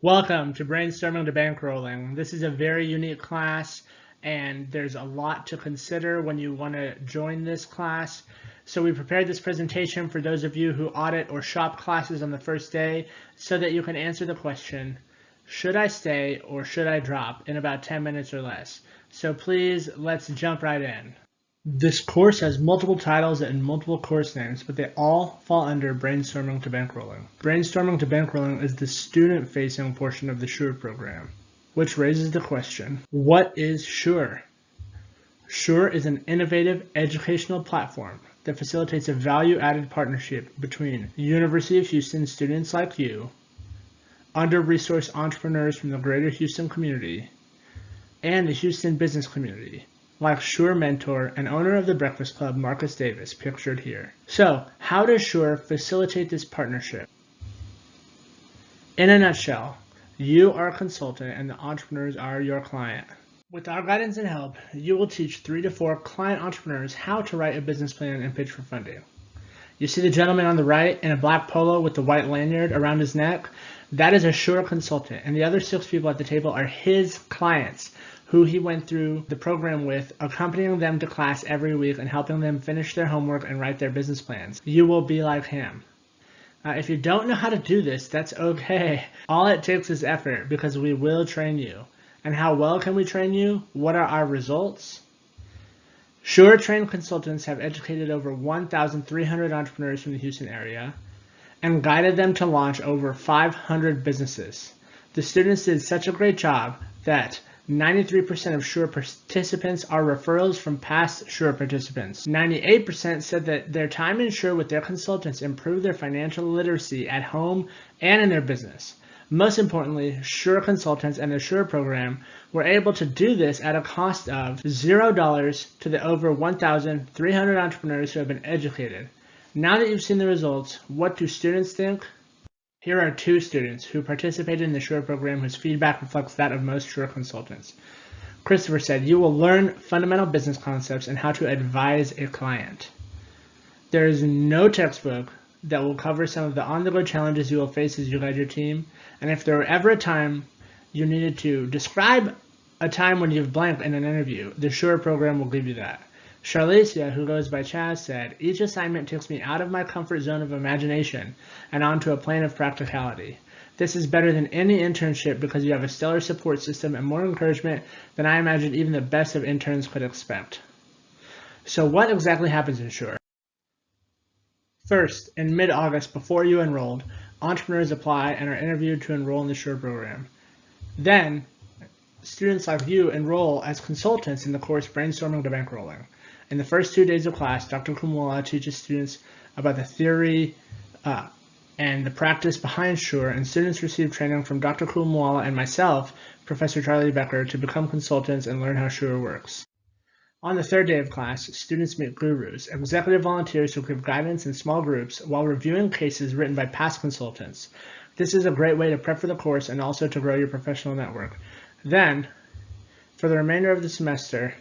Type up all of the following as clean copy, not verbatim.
Welcome to Brainstorming to Bankrolling. This is a very unique class, and there's a lot to consider when you want to join this class. So we prepared this presentation for those of you who audit or shop classes on the first day so that you can answer the question, should I stay or should I drop, in about 10 minutes or less. So please, let's jump right in. This course has multiple titles and multiple course names, but they all fall under Brainstorming to Bankrolling. Brainstorming to Bankrolling is the student-facing portion of the SURE program, which raises the question, what is SURE? SURE is an innovative educational platform that facilitates a value-added partnership between University of Houston students like you, under-resourced entrepreneurs from the greater Houston community, and the Houston business community, like SURE mentor and owner of the Breakfast Club, Marcus Davis, pictured here. So, how does SURE facilitate this partnership? In a nutshell, you are a consultant and the entrepreneurs are your client. With our guidance and help, you will teach 3 to 4 client entrepreneurs how to write a business plan and pitch for funding. You see the gentleman on the right in a black polo with the white lanyard around his neck? That is a SURE consultant, and the other 6 people at the table are his clients, who he went through the program with, accompanying them to class every week and helping them finish their homework and write their business plans. You will be like him. If you don't know how to do this, that's okay. All it takes is effort, because we will train you. And how well can we train you? What are our results? SURE trained consultants have educated over 1,300 entrepreneurs from the Houston area and guided them to launch over 500 businesses. The students did such a great job that 93% of SURE participants are referrals from past SURE participants. 98% said that their time in SURE with their consultants improved their financial literacy at home and in their business. Most importantly, SURE consultants and the SURE program were able to do this at a cost of $0 to the over 1,300 entrepreneurs who have been educated. Now that you've seen the results, what do students think? Here are 2 students who participated in the SURE program whose feedback reflects that of most SURE consultants. Christopher said, "You will learn fundamental business concepts and how to advise a client. There is no textbook that will cover some of the on-the-go challenges you will face as you guide your team, and if there were ever a time you needed to describe a time when you've blanked in an interview, the SURE program will give you that." Charlicia, who goes by Chaz, said, "Each assignment takes me out of my comfort zone of imagination and onto a plane of practicality. This is better than any internship because you have a stellar support system and more encouragement than I imagine even the best of interns could expect." So what exactly happens in SURE? First, in mid-August, before you enrolled, entrepreneurs apply and are interviewed to enroll in the SURE program. Then, students like you enroll as consultants in the course Brainstorming to Bankrolling. In the first 2 days of class, Dr. Kumwala teaches students about the theory and the practice behind SURE, and students receive training from Dr. Kumwala and myself, Professor Charlie Becker, to become consultants and learn how SURE works. On the 3rd day of class, students meet gurus, executive volunteers who give guidance in small groups while reviewing cases written by past consultants. This is a great way to prep for the course and also to grow your professional network. Then, for the remainder of the semester,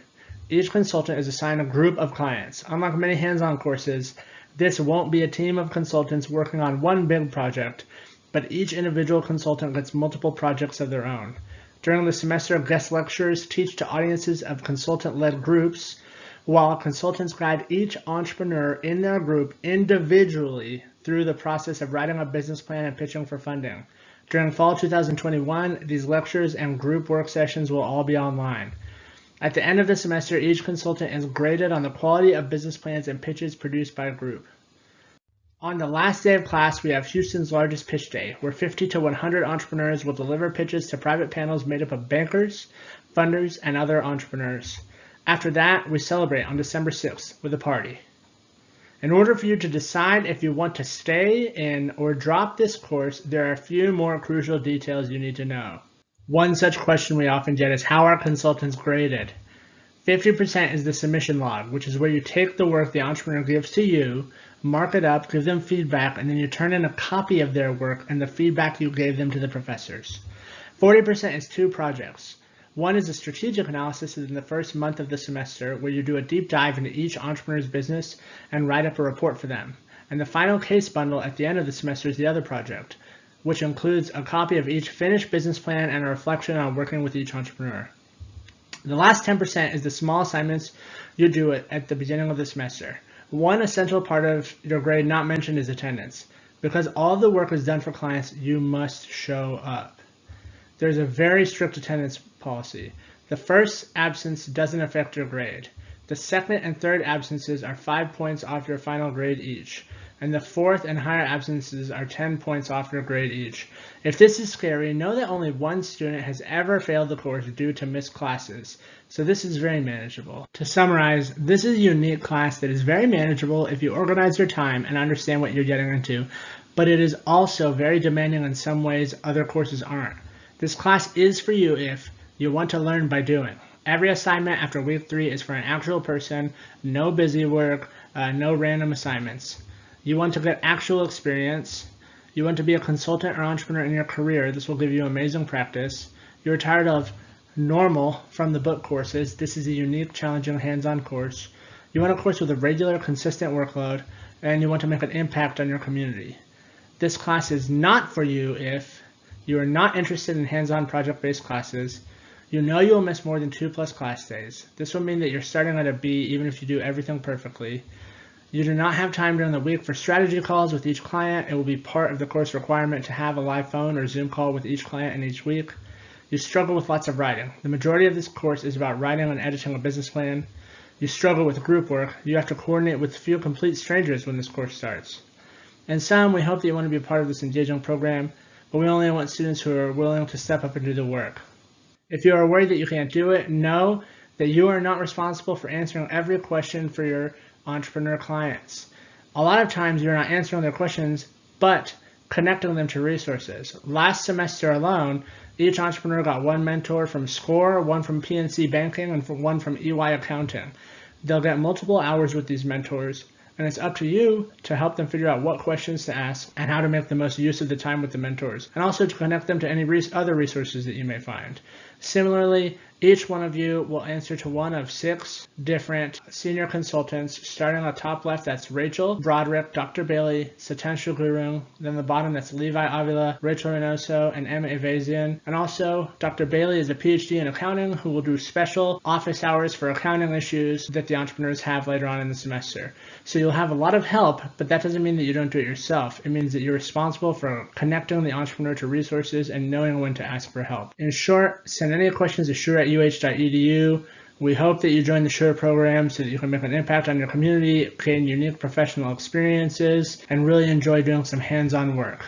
each consultant is assigned a group of clients. Unlike many hands-on courses, this won't be a team of consultants working on one big project, but each individual consultant gets multiple projects of their own. During the semester, guest lecturers teach to audiences of consultant-led groups, while consultants guide each entrepreneur in their group individually through the process of writing a business plan and pitching for funding. During fall 2021, these lectures and group work sessions will all be online. At the end of the semester, each consultant is graded on the quality of business plans and pitches produced by a group. On the last day of class, we have Houston's largest pitch day, where 50 to 100 entrepreneurs will deliver pitches to private panels made up of bankers, funders, and other entrepreneurs. After that, we celebrate on December 6th with a party. In order for you to decide if you want to stay in or drop this course, there are a few more crucial details you need to know. One such question we often get is, how are consultants graded? 50% is the submission log, which is where you take the work the entrepreneur gives to you, mark it up, give them feedback, and then you turn in a copy of their work and the feedback you gave them to the professors. 40% is 2 projects. One is a strategic analysis in the first month of the semester, where you do a deep dive into each entrepreneur's business and write up a report for them. And the final case bundle at the end of the semester is the other project, which includes a copy of each finished business plan and a reflection on working with each entrepreneur. The last 10% is the small assignments you do at the beginning of the semester. One essential part of your grade not mentioned is attendance. Because all the work is done for clients, you must show up. There's a very strict attendance policy. The first absence doesn't affect your grade. The second and third absences are 5 points off your final grade each. And the fourth and higher absences are 10 points off your grade each. If this is scary, know that only one student has ever failed the course due to missed classes, so this is very manageable. To summarize, this is a unique class that is very manageable if you organize your time and understand what you're getting into, but it is also very demanding in some ways other courses aren't. This class is for you if you want to learn by doing. Every assignment after week 3 is for an actual person, no busy work, no random assignments. You want to get actual experience. You want to be a consultant or entrepreneur in your career. This will give you amazing practice. You're tired of normal from the book courses. This is a unique, challenging, hands-on course. You want a course with a regular, consistent workload, and you want to make an impact on your community. This class is not for you if you are not interested in hands-on project-based classes. You know you will miss more than 2+ class days. This will mean that you're starting at a B even if you do everything perfectly. You do not have time during the week for strategy calls with each client. It will be part of the course requirement to have a live phone or Zoom call with each client in each week. You struggle with lots of writing. The majority of this course is about writing and editing a business plan. You struggle with group work. You have to coordinate with a few complete strangers when this course starts. In sum, we hope that you want to be a part of this engaging program, but we only want students who are willing to step up and do the work. If you are worried that you can't do it, know that you are not responsible for answering every question for your entrepreneur clients. A lot of times you're not answering their questions, but connecting them to resources. Last semester alone, each entrepreneur got one mentor from SCORE, one from PNC Banking, and one from EY Accounting. They'll get multiple hours with these mentors, and it's up to you to help them figure out what questions to ask and how to make the most use of the time with the mentors, and also to connect them to any other resources that you may find. Similarly, each one of you will answer to one of 6 different senior consultants. Starting on the top left, that's Rachel Broderick, Dr. Bailey, Satanshu Gurung. Then the bottom, that's Levi Avila, Rachel Reynoso, and Emma Evazian. And also, Dr. Bailey is a PhD in accounting who will do special office hours for accounting issues that the entrepreneurs have later on in the semester. So you'll have a lot of help, but that doesn't mean that you don't do it yourself. It means that you're responsible for connecting the entrepreneur to resources and knowing when to ask for help. In short, send any questions to sure@uh.edu. We hope that you join the SURE program so that you can make an impact on your community, gain unique professional experiences, and really enjoy doing some hands-on work.